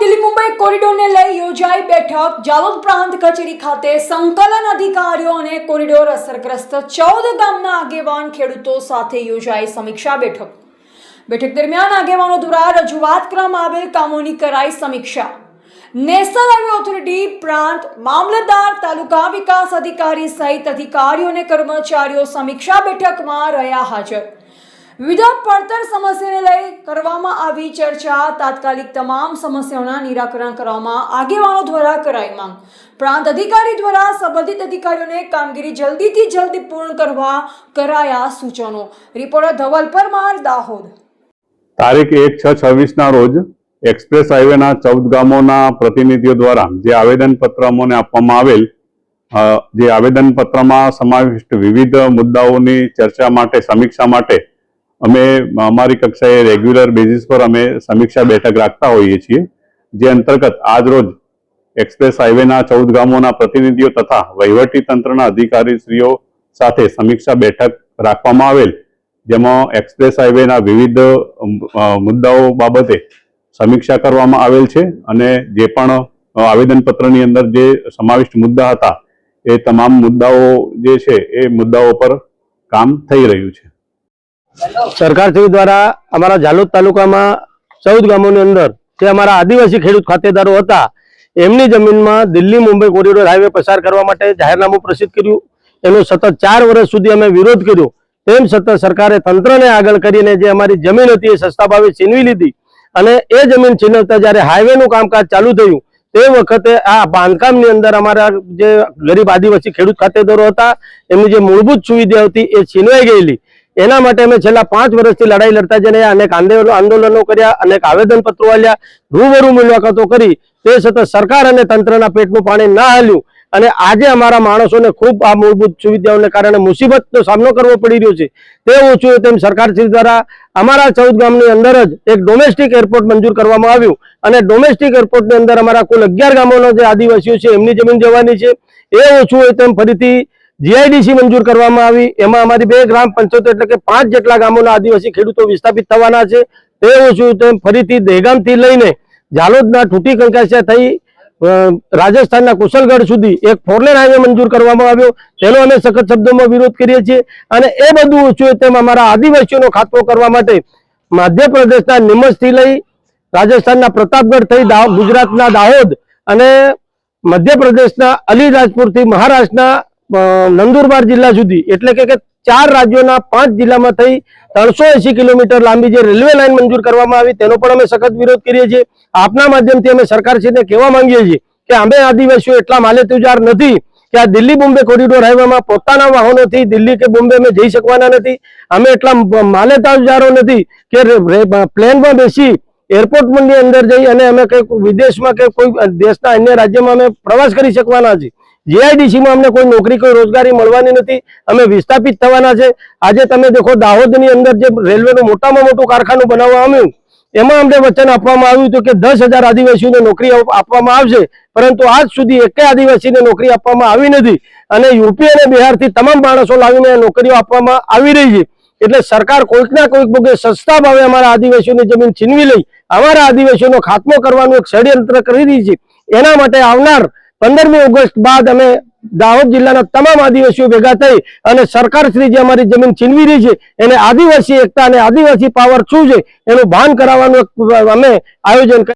દિલ્હી મુંબઈ કોરિડોરને લઈ યોજાઈ બેઠક જાલોદ પ્રાંત કચેરી ખાતે સંકલન અધિકારીઓ અને કોરિડોર અસરગ્રસ્ત 14 ગામના આગેવાન ખેડૂતો સાથે યોજાઈ સમીક્ષા બેઠક દરમિયાન આગેવાનો દ્વારા રજૂઆત કરવામાં આવેલ કામોની કરાઈ સમીક્ષા। નેશનલ હાઈવે ઓથોરિટી પ્રાંત મામલતદાર તાલુકા વિકાસ અધિકારી સહિત અધિકારીઓ અને કર્મચારીઓ સમીક્ષા બેઠકમાં રહ્યા હાજર। વિવિધ પડતર સમસ્યાને લઈ કરવામાં આવી ચર્ચા। તાત્કાલિક તમામ સમસ્યાઓના નિરાકરણ કરવામાં આગેવાનો દ્વારા કરાઈ માંગ। પ્રાંત અધિકારી દ્વારા સંબંધિત અધિકારીઓને કામગીરી જલ્દીથી જલ્દી પૂર્ણ કરવા કરાયા સૂચનો। રિપોર્ટર ધવલ પરમાર, દાહોદ। તારીખ 1/6/26 ના રોજ એક્સપ્રેસ હાઈવેના 14 ગામોના પ્રતિનિધિઓ દ્વારા જે આવેદનપત્ર અમને આપવામાં આવેલ, જે આવેદનપત્રમાં સમાવિષ્ટ વિવિધ મુદ્દાઓની ચર્ચા માટે, સમીક્ષા માટે અમે અમારી કક્ષાએ રેગ્યુલર બેઝિસ પર અમે સમીક્ષા બેઠક રાખતા હોઈએ છીએ। જે અંતર્ગત આજ રોજ એક્સપ્રેસ હાઈવેના 14 ગામોના પ્રતિનિધિઓ તથા વહીવટી તંત્રના અધિકારીશ્રીઓ સાથે સમીક્ષા બેઠક રાખવામાં આવેલ, જેમાં એક્સપ્રેસ હાઈવેના વિવિધ મુદ્દાઓ બાબતે સમીક્ષા કરવામાં આવેલ છે અને જે પણ આવેદનપત્રની અંદર જે સમાવિષ્ટ મુદ્દા હતા એ તમામ મુદ્દાઓ જે છે એ મુદ્દાઓ પર કામ થઈ રહ્યું છે। સરકારશ્રી દ્વારા અમારા જાલોદ તાલુકામાં 14 ગામોની અંદર જે અમારા આદિવાસી ખેડૂત ખાતેદારો હતા એમની જમીનમાં દિલ્હી મુંબઈ કોરિડોર હાઈવે પસાર કરવા માટે જાહેરનામું પ્રસિદ્ધ કર્યું। એનો સતત 4 વર્ષ સુધી અમે વિરોધ કર્યો, તેમ છતાં સરકારે તંત્રને આગળ કરીને જે અમારી જમીન હતી એ સસ્તા ભાવે છીનવી લીધી અને એ જમીન છીનવતા જ્યારે હાઈવેનું કામકાજ ચાલુ થયું તે વખતે આ બાંધકામની અંદર અમારા જે ગરીબ આદિવાસી ખેડૂત ખાતેદારો હતા એમની જે મૂળભૂત સુવિધા હતી એ છીનવાઈ ગયેલી। એના માટે અમે છેલ્લા 5 વર્ષથી લડાઈ લડતા જઈને અનેક આંદોલનો કર્યા, અનેક આવેદનપત્રો આપ્યા, રૂબરૂ મુલાકાતો કરી, તે છતાં સરકાર અને તંત્રના પેટનું પાણી ના હાલ્યું અને આજે અમારા માણસોને ખૂબ આ મૂળભૂત સુવિધાઓને કારણે મુસીબતનો સામનો કરવો પડી રહ્યો છે। તે ઓછું તેમ સરકારશ્રી દ્વારા અમારા 14 ગામની અંદર જ એક ડોમેસ્ટિક એરપોર્ટ મંજૂર કરવામાં આવ્યું અને ડોમેસ્ટિક એરપોર્ટની અંદર અમારા કુલ 11 ગામોના જે આદિવાસીઓ છે એમની જમીન જવાની છે। એ ઓછું હોય તેમ ફરીથી જીઆઈડીસી મંજૂર કરવામાં આવી, એમાં અમારી 2 ગ્રામ પંચાયતો એટલે કે 5 જેટલા ગામોના આદિવાસી ખેડૂતો વિસ્થાપિત થવાના છે। તે ઓછું તેમ ફરીથી દહેગામથી લઈને જાલોદના ઠૂટી કંકાસિયા થઈ રાજસ્થાનના કુશલગઢ સુધી એક 4 હાઈવે મંજૂર કરવામાં આવ્યો, તેનો અમે સખત શબ્દોમાં વિરોધ કરીએ છીએ। અને એ બધું ઓછું તેમ અમારા આદિવાસીઓનો ખાતમો કરવા માટે મધ્યપ્રદેશના નીમચથી લઈ રાજસ્થાનના પ્રતાપગઢ થઈ ગુજરાતના દાહોદ અને મધ્યપ્રદેશના અલીરાજપુરથી મહારાષ્ટ્રના નંદુરબાર જિલ્લા સુધી એટલે કે 4 રાજ્યોના 5 જિલ્લામાં થઈ 380 કિલોમીટર લાંબી જે રેલવે લાઈન મંજૂર કરવામાં આવી તેનો પણ અમે સખત વિરોધ કરીએ છીએ। આપના માધ્યમથી અમે સરકારશ્રીને કહેવા માંગીએ છીએ કે અમે આદિવાસીઓ એટલા માલેતુજાર નથી કે આ દિલ્હી બોમ્બે કોરિડોર હાઈવેમાં પોતાના વાહનોથી દિલ્હી કે બોમ્બે અમે જઈ શકવાના નથી। અમે એટલા માલેતુજારો નથી કે પ્લેનમાં બેસી એરપોર્ટની અંદર જઈ અને અમે વિદેશમાં કે કોઈ દેશના અન્ય રાજ્યમાં અમે પ્રવાસ કરી શકવાના છીએ। જીઆઈડીસીમાં અમને કોઈ નોકરી, કોઈ રોજગારી મળવાની નથી, અમે વિસ્થાપિત થવાના છે। આજે તમે દેખો દાહોદની અંદર જે રેલવેનું મોટામાં મોટું કારખાનું બનાવવા આવ્યું એમાં અમને વચન આપવામાં આવ્યું હતું કે 10,000 આદિવાસીઓને નોકરી આપવામાં આવશે, પરંતુ આજ સુધી એકેય આદિવાસીને નોકરી આપવામાં આવી નથી અને યુપી અને બિહારથી તમામ માણસો લાવીને નોકરીઓ આપવામાં આવી રહી છે। એટલે સરકાર કોઈકના કોઈક ભોગે સસ્તા ભાવે અમારા આદિવાસીઓની જમીન છીનવી લઈ અમારા આદિવાસીઓનો ખાત્મો કરવાનું એક ષડયંત્ર કરી રહી છે। એના માટે આવનાર 15મી ઓગસ્ટ બાદ અમે દાહોદ જિલ્લાના તમામ આદિવાસીઓ ભેગા થઈ અને સરકારશ્રી જે અમારી જમીન છીનવી રહી છે એને આદિવાસી એકતા અને આદિવાસી પાવર શું છે એનું ભાન કરાવવાનું અમે આયોજન